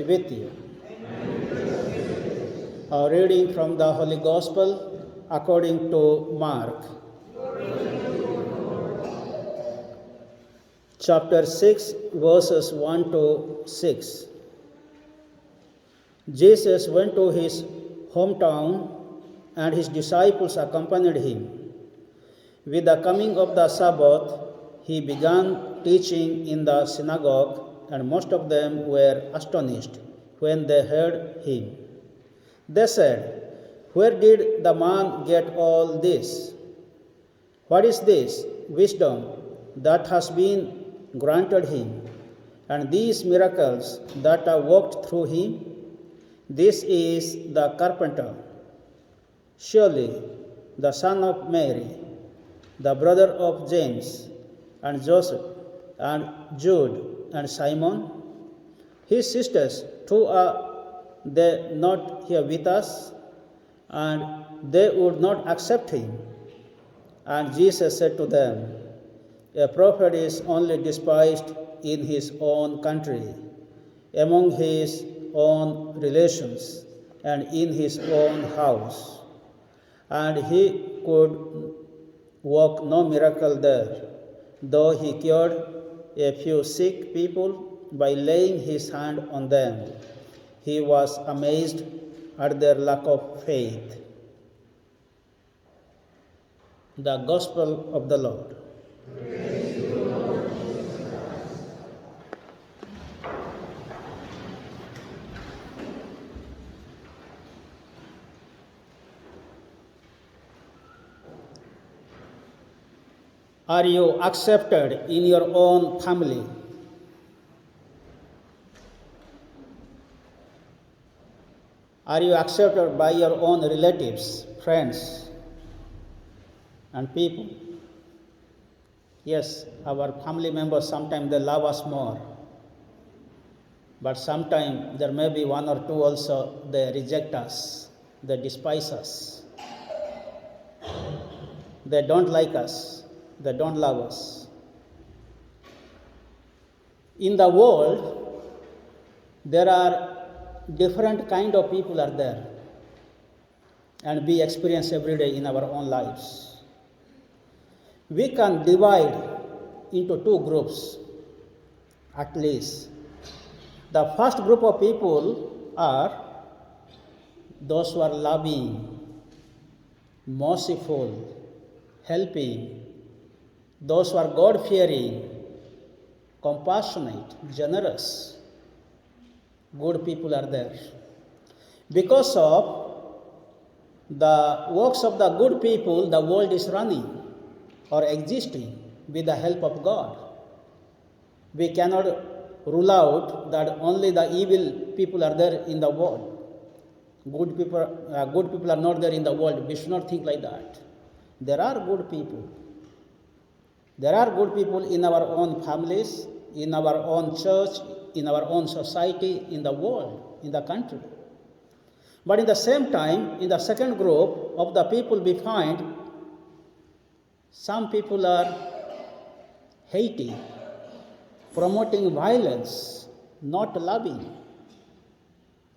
with you. A reading from the Holy Gospel according to Mark. Chapter 6, verses 1 to 6. Jesus went to his hometown, and his disciples accompanied him. With the coming of the Sabbath, he began teaching in the synagogue, and most of them were astonished when they heard him. They said, "Where did the man get all this? What is this wisdom that has been granted him, and these miracles that are worked through him? This is the carpenter, surely the son of Mary, the brother of James and Joseph and Jude and Simon. His sisters too, are they not here with us?" And they would not accept him. And Jesus said to them, "A prophet is only despised in his own country, among his own relations, and in his own house." And he could work no miracle there, though he cured a few sick people by laying his hand on them. He was amazed at their lack of faith. The Gospel of the Lord. Are you accepted in your own family? Are you accepted by your own relatives, friends, and people? Yes, our family members, sometimes they love us more. But sometimes there may be one or two also, they reject us, they despise us. They don't like us, they don't love us. In the world, there are different kind of people are there, and we experience every day in our own lives. We can divide into two groups at least. The first group of people are those who are loving, merciful, helping, those who are God-fearing, compassionate, generous. Good people are there. Because of the works of the good people, the world is running or existing with the help of God. We cannot rule out that only the evil people are there in the world. Good people are not there in the world. We should not think like that. There are good people. There are good people in our own families, in our own church, in our own society, in the world, in the country. But in the same time, in the second group of the people we find, some people are hating, promoting violence, not loving.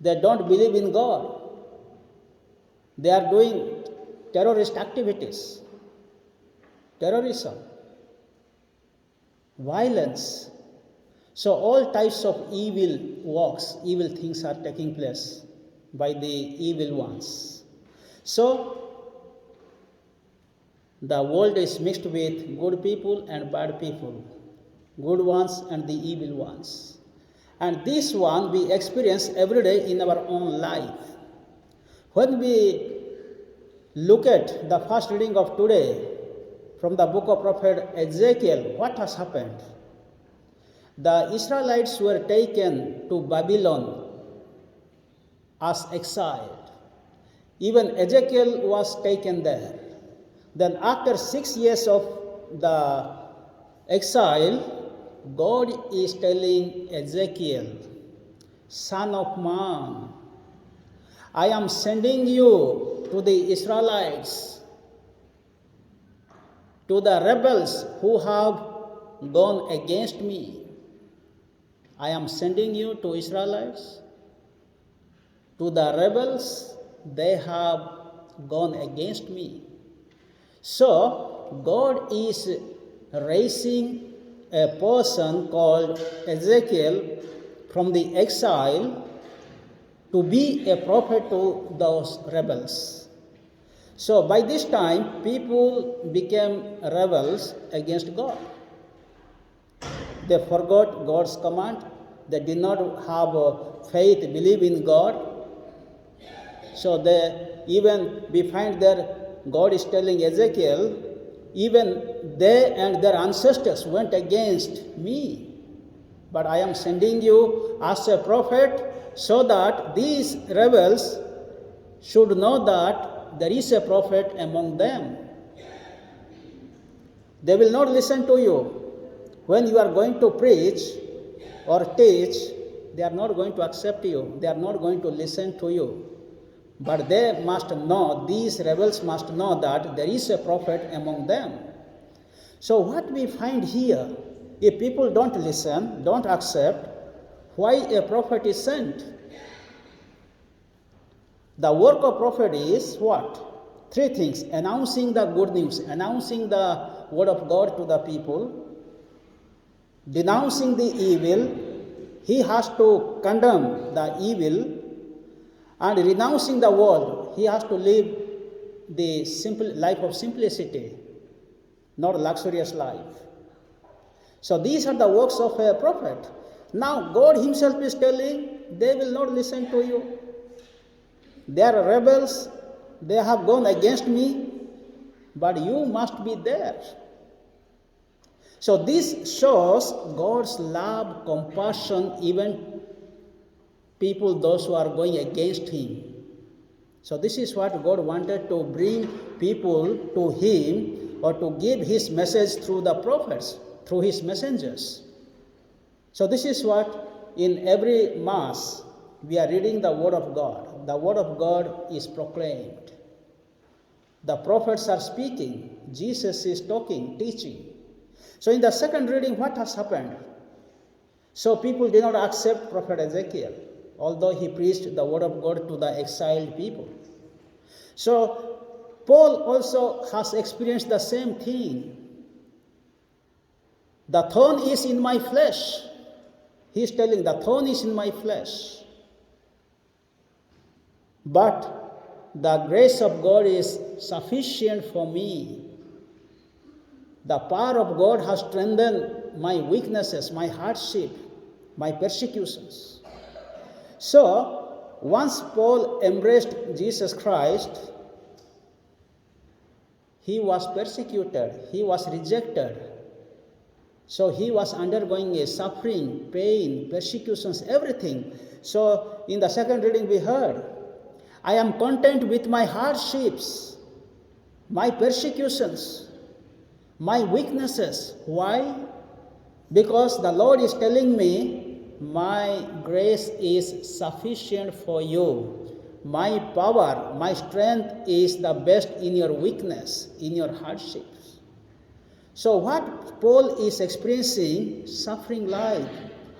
They don't believe in God. They are doing terrorist activities, terrorism, violence. So all types of evil works, evil things are taking place by the evil ones. So the world is mixed with good people and bad people, good ones and the evil ones. And this one we experience every day in our own life. When we look at the first reading of today from the book of prophet Ezekiel, what has happened? The Israelites were taken to Babylon as exiled. Even Ezekiel was taken there. Then after 6 years of the exile, God is telling Ezekiel, "Son of man, I am sending you to the Israelites, to the rebels who have gone against me. I am sending you to Israelites to the rebels, they have gone against me. So, God is raising a person called Ezekiel from the exile to be a prophet to those rebels. So, by this time, people became rebels against God. They forgot God's command. They did not have faith, believe in God. So we find that God is telling Ezekiel, even they and their ancestors went against me. But I am sending you as a prophet so that these rebels should know that there is a prophet among them. They will not listen to you. When you are going to preach or teach, they are not going to accept you. They are not going to listen to you. But they must know, these rebels must know that there is a prophet among them. So what we find here, if people don't listen, don't accept, why a prophet is sent? The work of prophet is what? Three things: announcing the good news, announcing the word of God to the people, denouncing the evil, he has to condemn the evil, and renouncing the world, he has to live the simple life of simplicity, not luxurious life. So these are the works of a prophet. Now God himself is telling, they will not listen to you. They are rebels, they have gone against me, but you must be there. So this shows God's love, compassion, even people, those who are going against him. So this is what God wanted to bring people to him, or to give his message through the prophets, through his messengers. So this is what in every Mass we are reading the Word of God. The Word of God is proclaimed. The prophets are speaking. Jesus is talking, teaching. So in the second reading, what has happened? So people did not accept Prophet Ezekiel, although he preached the Word of God to the exiled people. So Paul also has experienced the same thing. The thorn is in my flesh. He is telling, the thorn is in my flesh. But the grace of God is sufficient for me. The power of God has strengthened my weaknesses, my hardship, my persecutions. So, once Paul embraced Jesus Christ, he was persecuted, he was rejected. So he was undergoing a suffering, pain, persecutions, everything. So in the second reading we heard, I am content with my hardships, my persecutions, my weaknesses. Why? Because the Lord is telling me, my grace is sufficient for you. My power, my strength is the best in your weakness, in your hardships. So what Paul is experiencing, suffering life,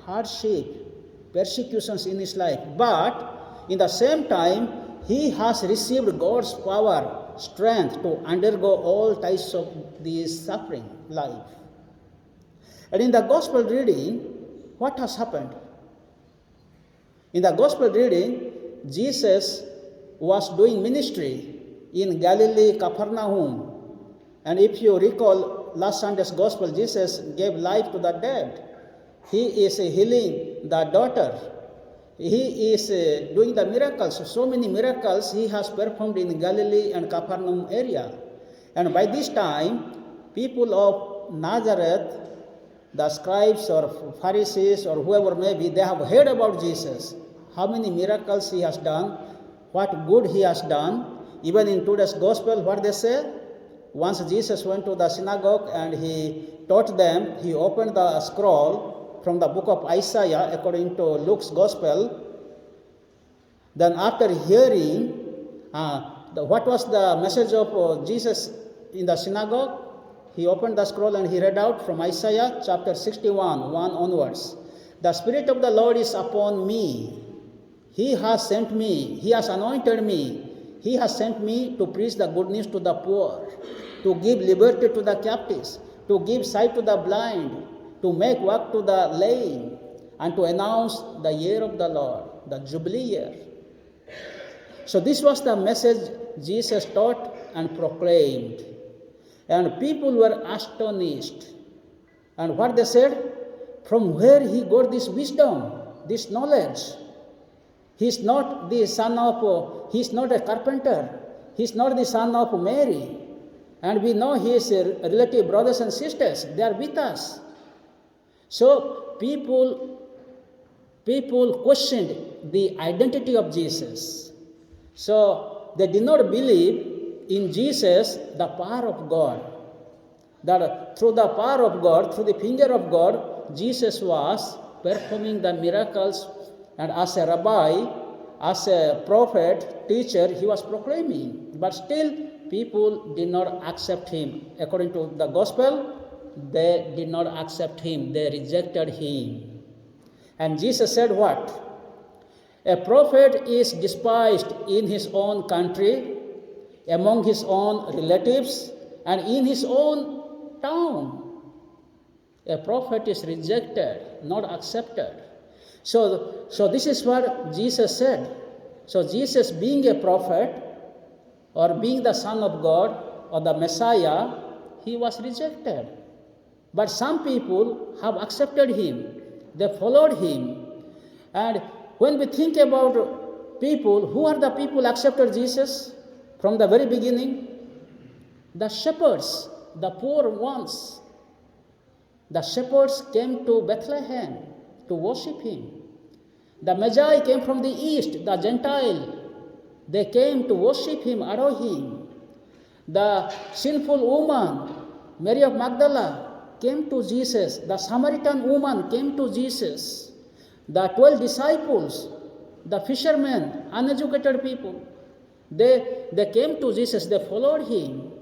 hardship, persecutions in his life. But in the same time, he has received God's power, strength to undergo all types of this suffering life. And in the gospel reading, what has happened? In the gospel reading, Jesus was doing ministry in Galilee, Capernaum. And if you recall last Sunday's gospel, Jesus gave life to the dead. He is healing the daughter. He is doing the miracles. So many miracles he has performed in Galilee and Capernaum area. And by this time, people of Nazareth, the scribes or Pharisees or whoever may be, they have heard about Jesus. How many miracles he has done, what good he has done. Even in today's gospel, what they say? Once Jesus went to the synagogue and he taught them, he opened the scroll from the book of Isaiah according to Luke's gospel. Then after hearing what was the message of Jesus in the synagogue, he opened the scroll and he read out from Isaiah chapter 61, 1 onwards. The Spirit of the Lord is upon me, He has sent me, He has anointed me, He has sent me to preach the good news to the poor, to give liberty to the captives, to give sight to the blind, to make work to the lame, and to announce the year of the Lord, the Jubilee year. So this was the message Jesus taught and proclaimed. And people were astonished. And what they said? From where he got this wisdom, this knowledge? He's not the son of, he's not a carpenter. He's not the son of Mary. And we know his relative brothers and sisters. They are with us. So people questioned the identity of Jesus. So they did not believe in Jesus, the power of God. That through the power of God, through the finger of God, Jesus was performing the miracles, and as a rabbi, as a prophet, teacher, he was proclaiming. But still, people did not accept him. According to the gospel, they did not accept him. They rejected him. And Jesus said what? A prophet is despised in his own country, among his own relatives, and in his own town. A prophet is rejected, not accepted. So this is what Jesus said. So Jesus, being a prophet, or being the Son of God, or the Messiah, he was rejected. But some people have accepted him. They followed him. And when we think about people, who are the people accepted Jesus from the very beginning? The shepherds, the poor ones. The shepherds came to Bethlehem to worship him. The Magi came from the east, the Gentile. They came to worship him, adore him. The sinful woman, Mary of Magdala, came to Jesus. The Samaritan woman came to Jesus. The 12 disciples, the fishermen, uneducated people, they came to Jesus, they followed him.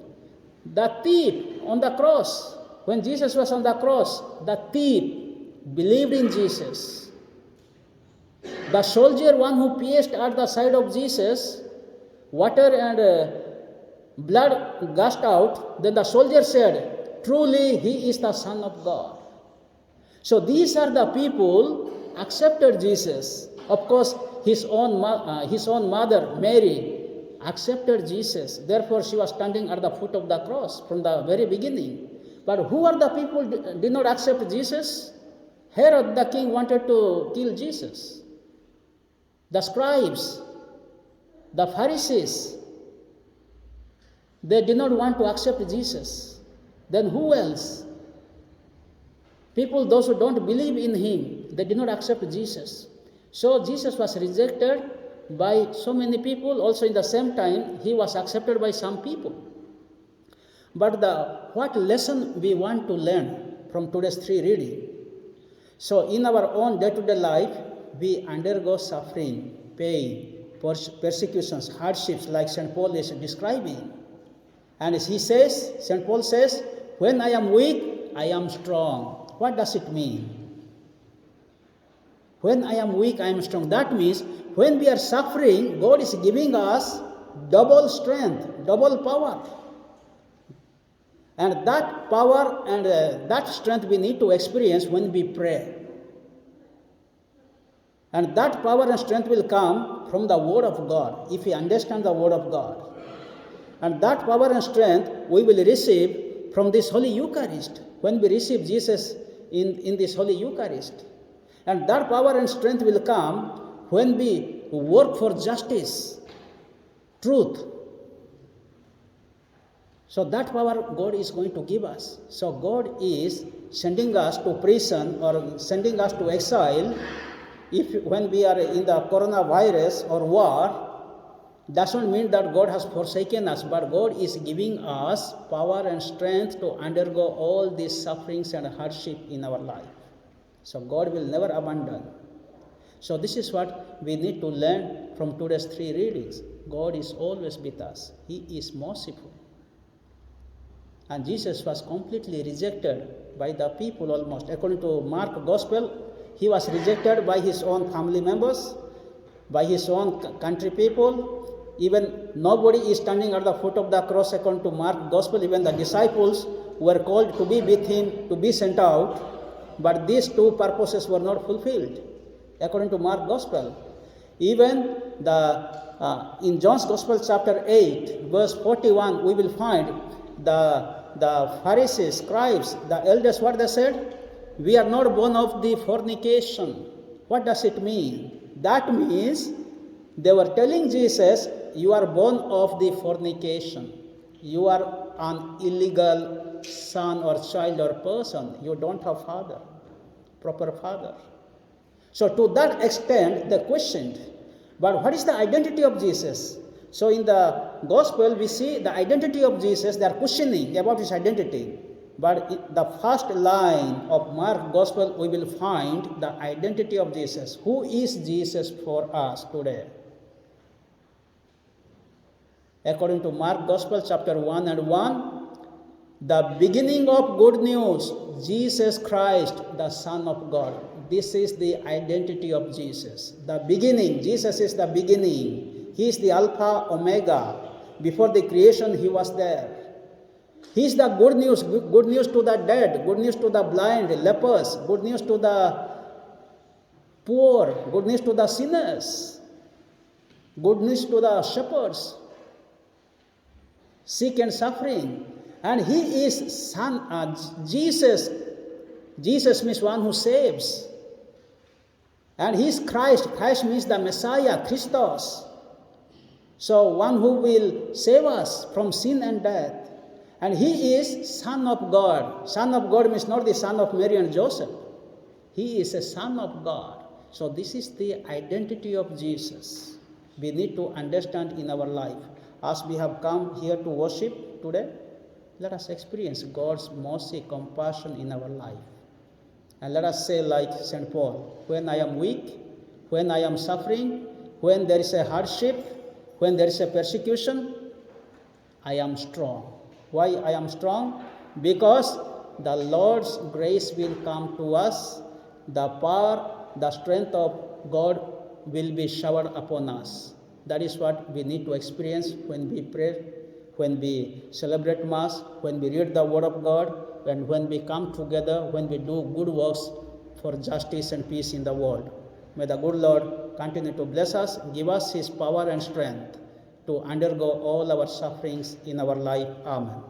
The thief on the cross, when Jesus was on the cross, the thief believed in Jesus. The soldier, one who pierced at the side of Jesus, water and blood gushed out, then the soldier said, truly he is the Son of God. So these are the people accepted Jesus. Of course, his own mother, Mary, accepted Jesus. Therefore, she was standing at the foot of the cross from the very beginning. But who are the people who did not accept Jesus? Herod the king wanted to kill Jesus. The scribes, the Pharisees, they did not want to accept Jesus. Then who else? People, those who don't believe in him, they did not accept Jesus. So Jesus was rejected by so many people. Also in the same time, he was accepted by some people. But what lesson we want to learn from today's 3 reading? So in our own day-to-day life, we undergo suffering, pain, persecutions, hardships like St. Paul is describing. And as he says, St. Paul says, when I am weak, I am strong. What does it mean? When I am weak, I am strong. That means when we are suffering, God is giving us double strength, double power. And that power and that strength we need to experience when we pray. And that power and strength will come from the Word of God, if we understand the Word of God. And that power and strength we will receive from this Holy Eucharist, when we receive Jesus in this Holy Eucharist. And that power and strength will come when we work for justice, truth. So that power God is going to give us. So God is sending us to prison or sending us to exile when we are in the coronavirus or war. Doesn't mean that God has forsaken us, but God is giving us power and strength to undergo all these sufferings and hardship in our life. So God will never abandon. So this is what we need to learn from today's 3 readings. God is always with us. He is merciful. And Jesus was completely rejected by the people almost. According to Mark Gospel, he was rejected by his own family members. by his own country people. Even nobody is standing at the foot of the cross according to Mark Gospel. Even the disciples were called to be with him, to be sent out. But these two purposes were not fulfilled according to Mark Gospel. Even in John's Gospel chapter 8, verse 41, we will find the Pharisees, scribes, the elders, what they said? We are not born of the fornication. What does it mean? That means they were telling Jesus, you are born of the fornication. You are an illegal son or child or person. You don't have father, proper father. So to that extent, they questioned. But what is the identity of Jesus? So in the gospel, we see the identity of Jesus. They are questioning about his identity. But in the first line of Mark Gospel, we will find the identity of Jesus. Who is Jesus for us today? According to Mark Gospel chapter 1 and 1, the beginning of good news, Jesus Christ, the Son of God. This is the identity of Jesus. The beginning, Jesus is the beginning. He is the Alpha, Omega. Before the creation, he was there. He is the good news to the dead, good news to the blind, lepers, good news to the poor, good news to the sinners, good news to the shepherds, sick and suffering. And he is Jesus. Jesus means one who saves. And he is Christ. Christ means the Messiah, Christos. So one who will save us from sin and death. And he is Son of God. Son of God means not the son of Mary and Joseph. He is a Son of God. So this is the identity of Jesus. We need to understand in our life. As we have come here to worship today, let us experience God's mercy, compassion in our life. And let us say like St. Paul, when I am weak, when I am suffering, when there is a hardship, when there is a persecution, I am strong. Why I am strong? Because the Lord's grace will come to us. The power, the strength of God will be showered upon us. That is what we need to experience when we pray, when we celebrate Mass, when we read the Word of God, and when we come together, when we do good works for justice and peace in the world. May the good Lord continue to bless us, give us His power and strength to undergo all our sufferings in our life. Amen.